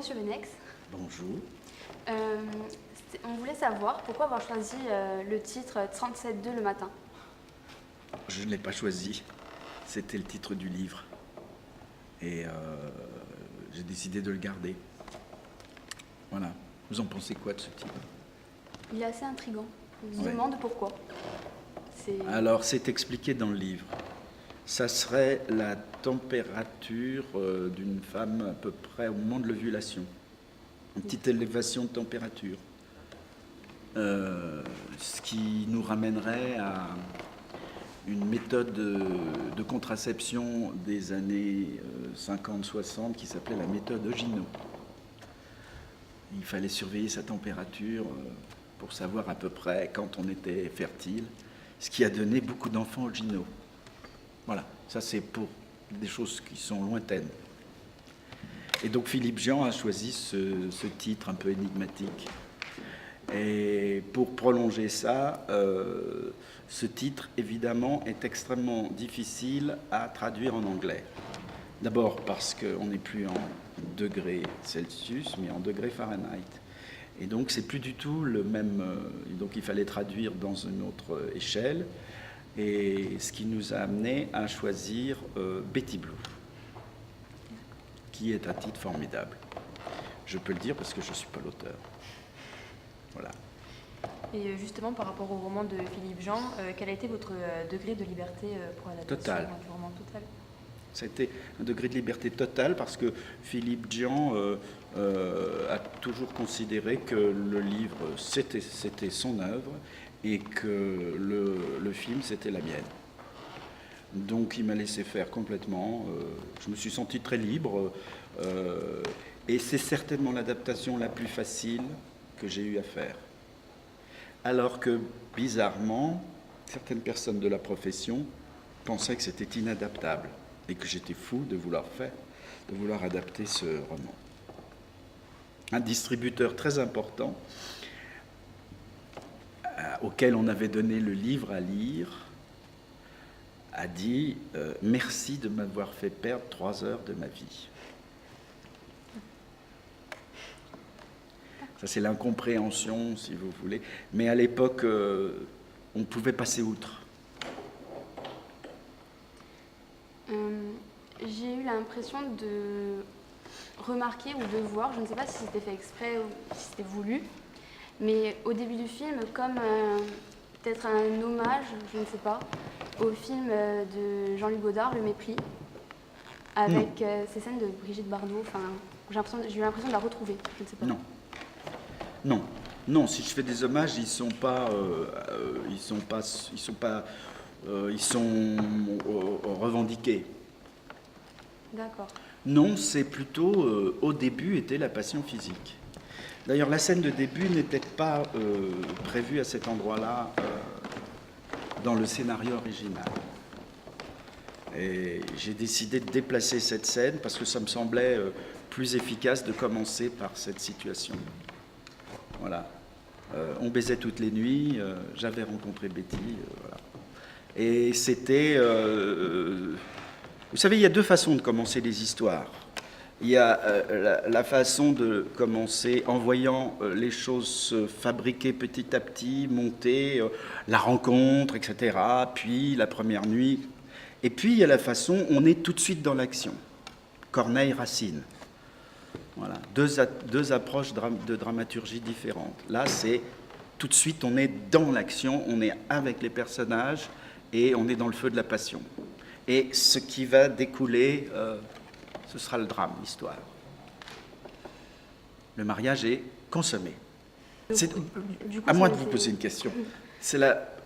Monsieur Benex, Bonjour. on voulait savoir pourquoi avoir choisi le titre 37.2 le matin. Je ne l'ai pas choisi. C'était le titre du livre. Et j'ai décidé de le garder. Voilà. Vous en pensez quoi de ce titre? Il est assez intriguant. On se Ouais. demande pourquoi. Alors, c'est expliqué dans le livre. Ça serait la température d'une femme à peu près au moment de l'ovulation. Une petite élévation de température. Ce qui nous ramènerait à une méthode de contraception des années 50-60 qui s'appelait la méthode Ogino. Il fallait surveiller sa température pour savoir à peu près quand on était fertile, ce qui a donné beaucoup d'enfants Ogino. Voilà, ça c'est pour des choses qui sont lointaines. Et donc Philippe Jean a choisi ce titre un peu énigmatique. Et pour prolonger ça, ce titre, évidemment, est extrêmement difficile à traduire en anglais. D'abord parce qu'on n'est plus en degrés Celsius, mais en degrés Fahrenheit. Et donc, c'est plus du tout le même... donc, il fallait traduire dans une autre échelle. Et ce qui nous a amené à choisir Betty Blue, qui est un titre formidable. Je peux le dire parce que je ne suis pas l'auteur. Voilà. Et justement, par rapport au roman de Philippe Jean, quel a été votre degré de liberté pour l'adaptation Total. du roman Total? Ça a été un degré de liberté totale parce que Philippe Jean a toujours considéré que le livre, c'était son œuvre et que le film, c'était la mienne. Donc il m'a laissé faire complètement. Je me suis senti très libre et c'est certainement l'adaptation la plus facile que j'ai eu à faire. Alors que, bizarrement, certaines personnes de la profession pensaient que c'était inadaptable et que j'étais fou de vouloir adapter ce roman. Un distributeur très important auquel on avait donné le livre à lire a dit « Merci de m'avoir fait perdre 3 heures de ma vie ». Ça, c'est l'incompréhension, si vous voulez. Mais à l'époque, on pouvait passer outre. J'ai eu l'impression de remarquer ou de voir, je ne sais pas si c'était fait exprès ou si c'était voulu, mais au début du film, comme peut-être un hommage, je ne sais pas, au film de Jean-Luc Godard, Le Mépris, avec ces scènes de Brigitte Bardot. Enfin, j'ai eu l'impression de la retrouver, je ne sais pas. Non, si je fais des hommages, ils sont revendiqués. D'accord. Non, c'est plutôt, au début, était la passion physique. D'ailleurs, la scène de début n'était pas prévue à cet endroit-là dans le scénario original. Et j'ai décidé de déplacer cette scène parce que ça me semblait plus efficace de commencer par cette situation. Voilà. On baisait toutes les nuits, j'avais rencontré Betty, voilà. Et c'était... vous savez, il y a 2 façons de commencer les histoires. Il y a la façon de commencer en voyant les choses se fabriquer petit à petit, monter, la rencontre, etc., puis la première nuit. Et puis il y a la façon, on est tout de suite dans l'action. Corneille, Racine. Voilà, deux approches de dramaturgie différentes. Là, c'est tout de suite, on est dans l'action, on est avec les personnages et on est dans le feu de la passion. Et ce qui va découler, ce sera le drame, l'histoire. Le mariage est consommé. À moins de vous poser une question.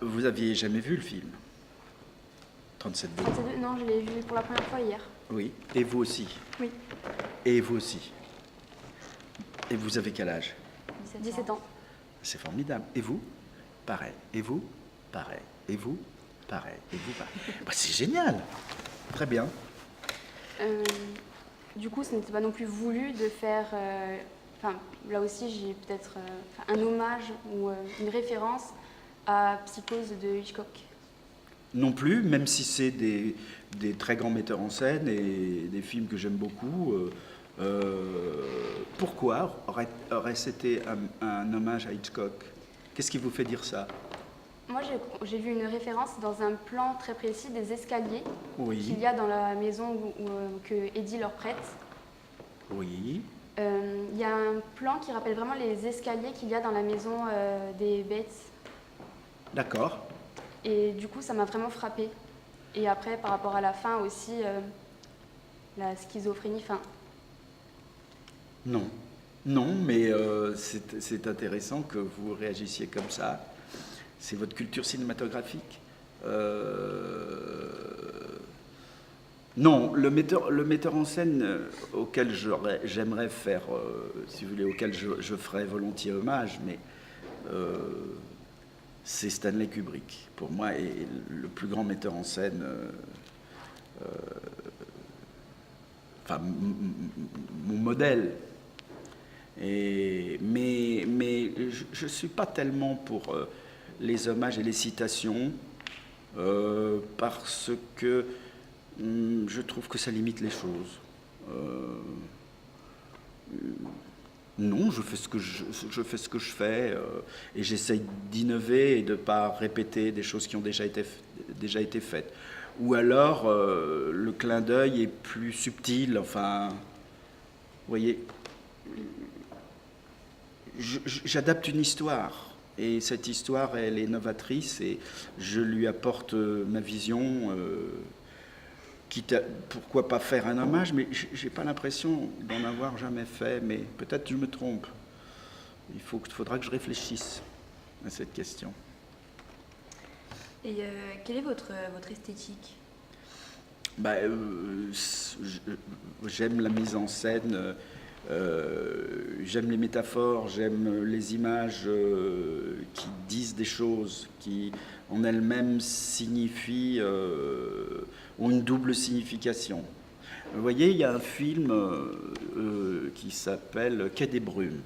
Vous aviez jamais vu le film 37.2? Non, je l'ai vu pour la première fois hier. Oui, et vous aussi? Oui. Et vous aussi? Et vous avez quel âge? 17 ans. C'est formidable. Et vous? Pareil. Et vous? Pareil. Et vous? Pareil. Et vous? Pareil. Bah, c'est génial. Très bien. Du coup, ce n'était pas non plus voulu de faire... là aussi, j'ai peut-être un hommage ou une référence à Psychose de Hitchcock. Non plus, même si c'est des très grands metteurs en scène et des films que j'aime beaucoup, Pourquoi aurait-ce été un hommage à Hitchcock? Qu'est-ce qui vous fait dire ça? Moi, j'ai vu une référence dans un plan très précis des escaliers Oui. qu'il y a dans la maison que Eddie leur prête. Oui. Il y a un plan qui rappelle vraiment les escaliers qu'il y a dans la maison des Bates. D'accord. Et du coup, ça m'a vraiment frappée. Et après, par rapport à la fin aussi, la schizophrénie, Non. Non, mais c'est intéressant que vous réagissiez comme ça. C'est votre culture cinématographique. Non, le metteur en scène auquel j'aimerais faire, si vous voulez, auquel je ferais volontiers hommage, mais c'est Stanley Kubrick. Pour moi, est le plus grand metteur en scène, enfin, mon modèle. Mais je ne suis pas tellement pour les hommages et les citations, parce que je trouve que ça limite les choses. Non, je fais ce que je fais, et j'essaye d'innover et de ne pas répéter des choses qui ont déjà été faites. Ou alors, le clin d'œil est plus subtil, enfin, vous voyez, j'adapte une histoire, et cette histoire, elle est novatrice, et je lui apporte ma vision, pourquoi pas faire un hommage, mais j'ai pas l'impression d'en avoir jamais fait, mais peut-être je me trompe. Faudra que je réfléchisse à cette question. Et quelle est votre esthétique? J'aime la mise en scène, j'aime les métaphores, j'aime les images qui disent des choses, qui en elles-mêmes signifient, ont une double signification. Vous voyez, il y a un film qui s'appelle Quai des Brumes,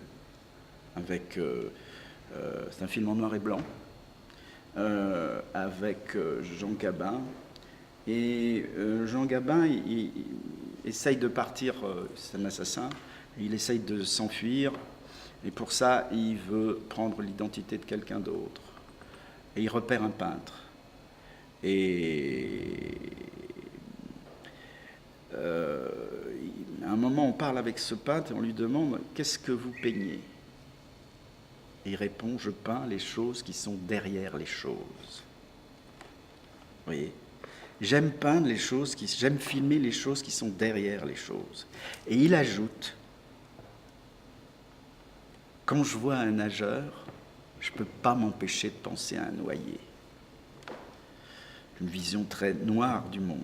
c'est un film en noir et blanc, avec Jean Gabin. Et Jean Gabin, il essaye de partir, c'est un assassin, il essaye de s'enfuir, et pour ça, il veut prendre l'identité de quelqu'un d'autre. Et il repère un peintre. Et à un moment, on parle avec ce peintre et on lui demande « Qu'est-ce que vous peignez ?» Et il répond « Je peins les choses qui sont derrière les choses. » Vous voyez ? J'aime peindre les choses, j'aime filmer les choses qui sont derrière les choses. Et il ajoute, quand je vois un nageur, je ne peux pas m'empêcher de penser à un noyé. Une vision très noire du monde.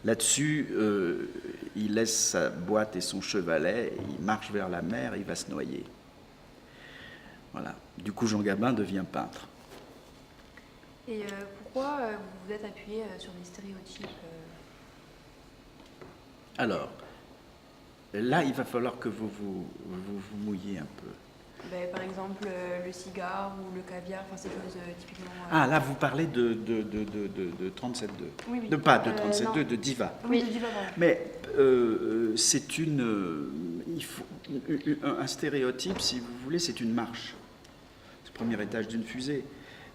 Là-dessus, il laisse sa boîte et son chevalet, il marche vers la mer, il va se noyer. Voilà. Du coup, Jean Gabin devient peintre. Et pourquoi vous vous êtes appuyé sur des stéréotypes Alors, là, il va falloir que vous mouillez un peu. Par exemple, le cigare ou le caviar, enfin ces choses typiquement... Ah, là, vous parlez de 37.2. Oui, oui. Pas de 37.2, de Diva. Oui, de Diva, pardon. Mais c'est un stéréotype, si vous voulez, c'est une marche. C'est le premier étage d'une fusée.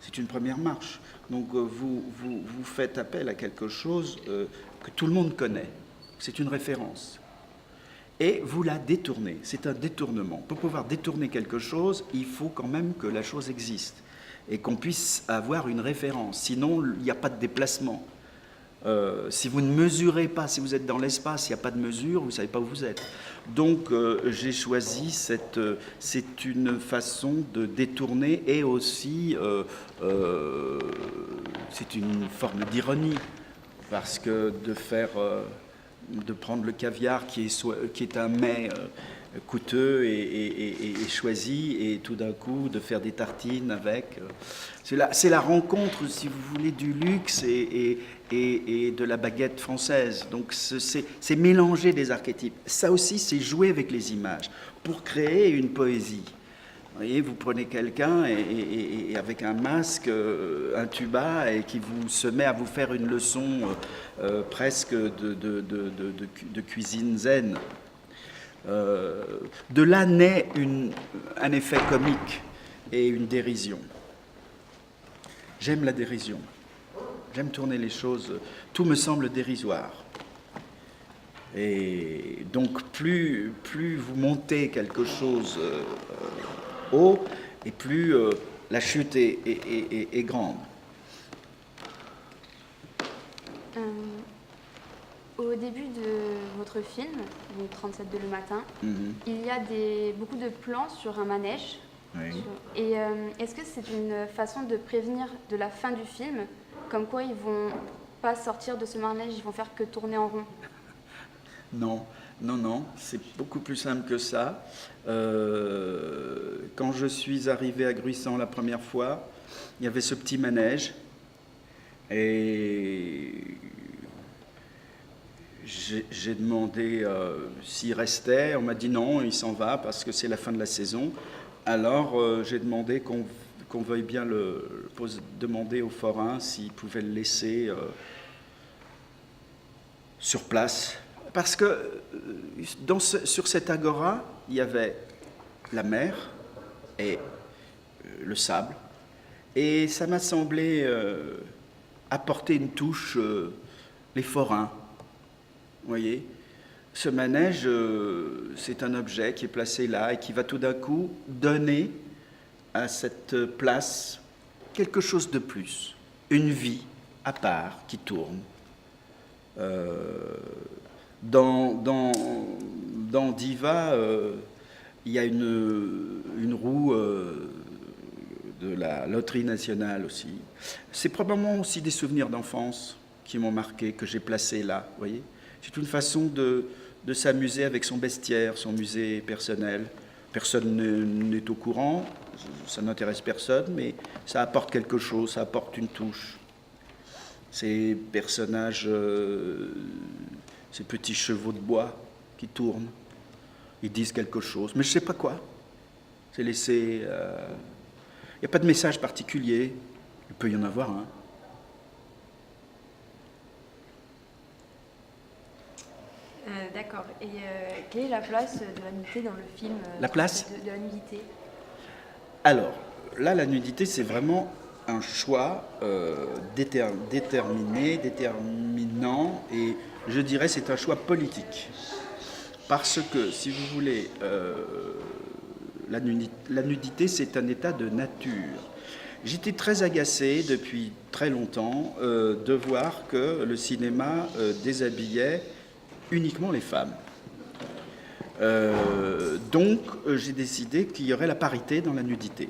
C'est une première marche. Donc, vous faites appel à quelque chose que tout le monde connaît. C'est une référence. Et vous la détournez. C'est un détournement. Pour pouvoir détourner quelque chose, il faut quand même que la chose existe et qu'on puisse avoir une référence. Sinon, il n'y a pas de déplacement. Si vous ne mesurez pas, si vous êtes dans l'espace, il n'y a pas de mesure, vous ne savez pas où vous êtes. Donc, j'ai choisi c'est une façon de détourner et aussi, c'est une forme d'ironie, parce que de prendre le caviar qui est un mets coûteux et choisi, et tout d'un coup de faire des tartines avec. C'est la rencontre, si vous voulez, du luxe et de la baguette française. Donc c'est mélanger des archétypes. Ça aussi, c'est jouer avec les images pour créer une poésie. Vous voyez, vous prenez quelqu'un et avec un masque, un tuba, et qui se met à vous faire une leçon presque de cuisine zen. De là naît un effet comique et une dérision. J'aime la dérision. J'aime tourner les choses. Tout me semble dérisoire. Et donc, plus vous montez quelque chose haut, et plus la chute est grande. Au début de votre film, donc 37 de le matin, il y a beaucoup de plans sur un manège. Oui. Et est-ce que c'est une façon de prévenir de la fin du film, comme quoi ils vont pas sortir de ce manège, ils vont faire que tourner en rond? Non, c'est beaucoup plus simple que ça. Quand je suis arrivé à Gruissant la première fois, il y avait ce petit manège et j'ai demandé s'il restait. On m'a dit non, il s'en va parce que c'est la fin de la saison. Alors j'ai demandé qu'on veuille bien demander au forain s'il pouvait le laisser sur place. Parce que sur cette agora, il y avait la mer et le sable. Et ça m'a semblé apporter une touche, les forains. Vous voyez, ce manège, c'est un objet qui est placé là et qui va tout d'un coup donner à cette place quelque chose de plus, une vie à part qui tourne. Dans Diva, il y a une roue de la loterie nationale aussi. C'est probablement aussi des souvenirs d'enfance qui m'ont marqué, que j'ai placés là, vous voyez. C'est une façon de s'amuser avec son bestiaire, son musée personnel. Personne n'est au courant, ça n'intéresse personne, mais ça apporte quelque chose, ça apporte une touche. Ces personnages, ces petits chevaux de bois qui tournent, ils disent quelque chose, mais je ne sais pas quoi. C'est laissé... Il n'y a pas de message particulier, il peut y en avoir un. D'accord. Et quelle est la place de la nudité dans le film? La place de la nudité? Alors, là, la nudité, c'est vraiment un choix déterminé, déterminant, et je dirais c'est un choix politique. Parce que, si vous voulez, la nudité, c'est un état de nature. J'étais très agacé depuis très longtemps de voir que le cinéma déshabillait uniquement les femmes. Donc, j'ai décidé qu'il y aurait la parité dans la nudité.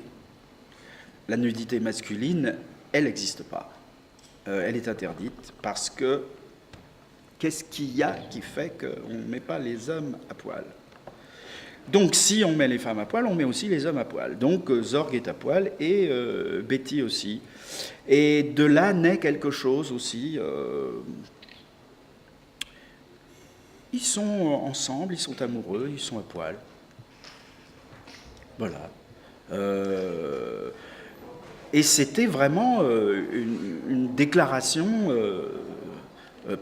La nudité masculine, elle n'existe pas. Elle est interdite parce que qu'est-ce qu'il y a qui fait qu'on ne met pas les hommes à poil? Donc, si on met les femmes à poil, on met aussi les hommes à poil. Donc, Zorg est à poil et Betty aussi. Et de là naît quelque chose aussi. Ils sont ensemble, ils sont amoureux, ils sont à poil. Voilà. Et c'était vraiment une déclaration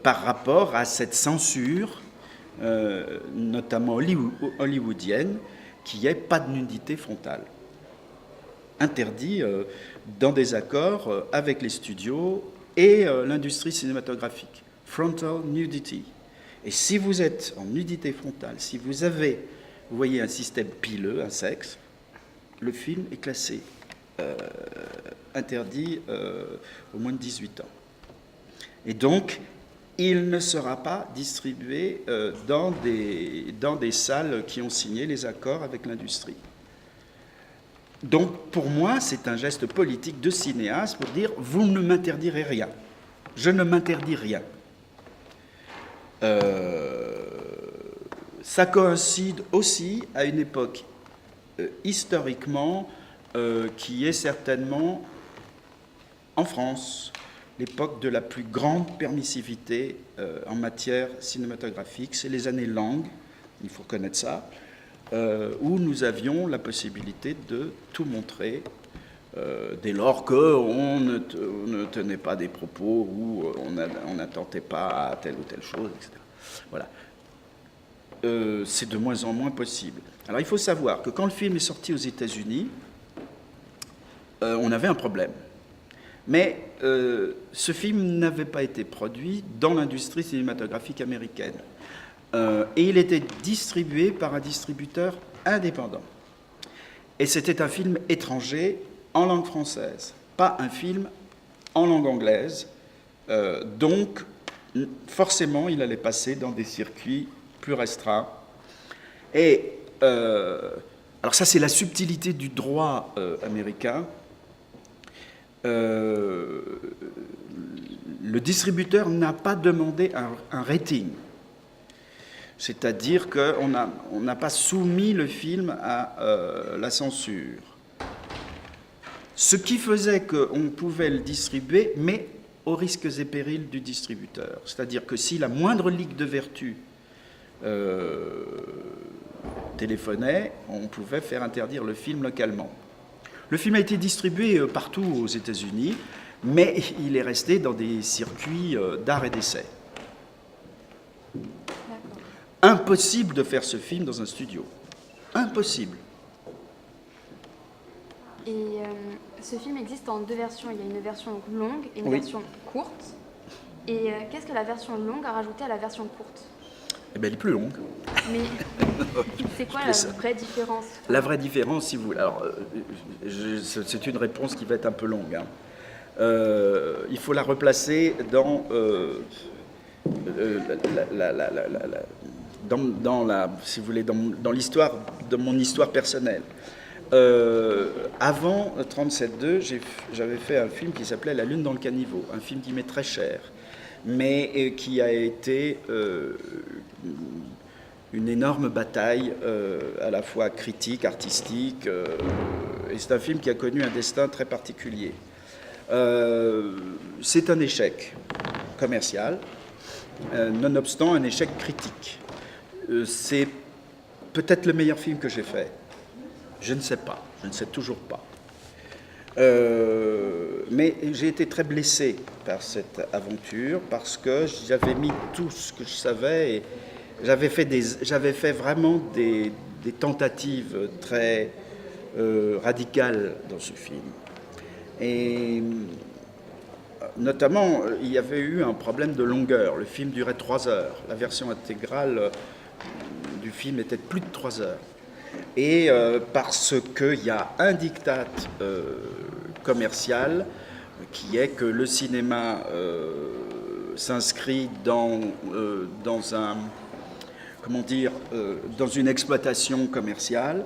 par rapport à cette censure, notamment hollywoodienne, qui est pas de nudité frontale. Interdit dans des accords avec les studios et l'industrie cinématographique. Frontal nudity. Et si vous êtes en nudité frontale, si vous voyez un système pileux, un sexe, le film est classé interdit au moins de 18 ans. Et donc, il ne sera pas distribué dans des salles qui ont signé les accords avec l'industrie. Donc, pour moi, c'est un geste politique de cinéaste pour dire « vous ne m'interdirez rien, je ne m'interdis rien ». Ça coïncide aussi à une époque historiquement qui est certainement en France l'époque de la plus grande permissivité en matière cinématographique. C'est les années Lang, il faut connaître ça, où nous avions la possibilité de tout montrer dès lors qu'on ne tenait pas des propos ou on n'attentait pas à telle ou telle chose, etc. Voilà. c'est de moins en moins possible. Alors il faut savoir que quand le film est sorti aux États-Unis, on avait un problème. Mais ce film n'avait pas été produit dans l'industrie cinématographique américaine. Et il était distribué par un distributeur indépendant. Et c'était un film étranger en langue française, pas un film en langue anglaise. Donc, forcément, il allait passer dans des circuits plus restreints. Et alors ça, c'est la subtilité du droit américain. Le distributeur n'a pas demandé un rating. C'est-à-dire qu'on n'a pas soumis le film à la censure. Ce qui faisait qu'on pouvait le distribuer, mais aux risques et périls du distributeur. C'est-à-dire que si la moindre ligue de vertu téléphonait, on pouvait faire interdire le film localement. Le film a été distribué partout aux États-Unis, mais il est resté dans des circuits d'art et d'essai. Impossible de faire ce film dans un studio. Impossible. Et ce film existe en deux versions. Il y a une version longue et une version courte. Et qu'est-ce que la version longue a rajouté à la version courte? Eh bien, elle est plus longue. Mais c'est quoi la vraie différence? La vraie différence, si vous voulez. Alors, c'est une réponse qui va être un peu longue. Hein. Il faut la replacer dans si vous voulez, dans l'histoire, de mon histoire personnelle. Avant 37.2, j'avais fait un film qui s'appelait La Lune dans le caniveau, un film qui m'est très cher, mais qui a été une énorme bataille, à la fois critique, artistique, et c'est un film qui a connu un destin très particulier. C'est un échec commercial, nonobstant un échec critique. C'est peut-être le meilleur film que j'ai fait. Je ne sais pas, je ne sais toujours pas. Mais j'ai été très blessé par cette aventure parce que j'avais mis tout ce que je savais et j'avais fait vraiment des tentatives très radicales dans ce film. Et notamment, il y avait eu un problème de longueur. Le film durait 3 heures. La version intégrale du film était de plus de 3 heures. Et parce qu'il y a un diktat commercial qui est que le cinéma s'inscrit dans une exploitation commerciale.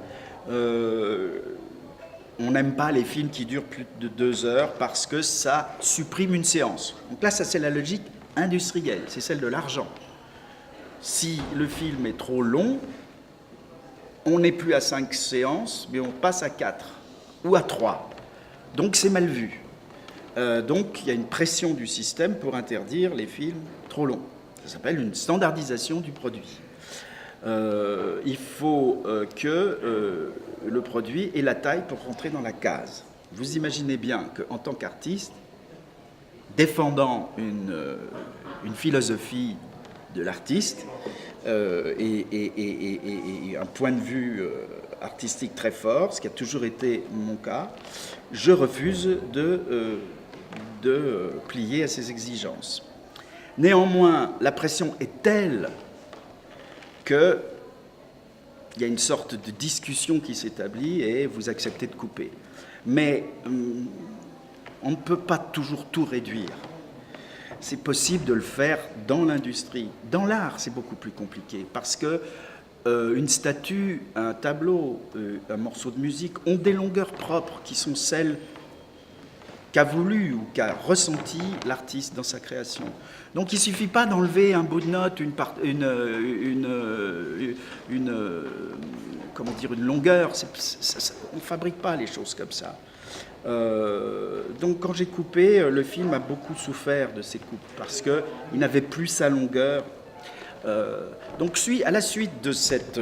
On n'aime pas les films qui durent plus de 2 heures parce que ça supprime une séance. Donc là, ça c'est la logique industrielle, c'est celle de l'argent. Si le film est trop long, on n'est plus à 5 séances, mais on passe à 4 ou à 3. Donc c'est mal vu. Donc il y a une pression du système pour interdire les films trop longs. Ça s'appelle une standardisation du produit. Il faut que le produit ait la taille pour rentrer dans la case. Vous imaginez bien qu'en tant qu'artiste, défendant une philosophie de l'artiste et un point de vue artistique très fort, ce qui a toujours été mon cas, je refuse de plier à ces exigences. Néanmoins, la pression est telle qu'il y a une sorte de discussion qui s'établit et vous acceptez de couper. Mais on ne peut pas toujours tout réduire. C'est possible de le faire dans l'industrie. Dans l'art, c'est beaucoup plus compliqué parce que une statue, un tableau, un morceau de musique ont des longueurs propres qui sont celles qu'a voulu ou qu'a ressenti l'artiste dans sa création. Donc il ne suffit pas d'enlever un bout de note, une longueur. On ne fabrique pas les choses comme ça. Donc quand j'ai coupé, le film a beaucoup souffert de ces coupes parce qu'il n'avait plus sa longueur. Donc à la suite de cette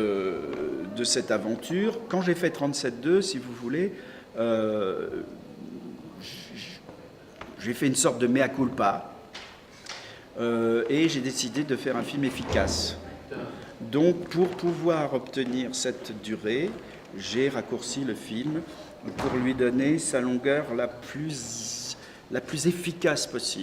aventure, quand j'ai fait 37.2, si vous voulez, j'ai fait une sorte de mea culpa et j'ai décidé de faire un film efficace. Donc, pour pouvoir obtenir cette durée, j'ai raccourci le film pour lui donner sa longueur la plus efficace possible.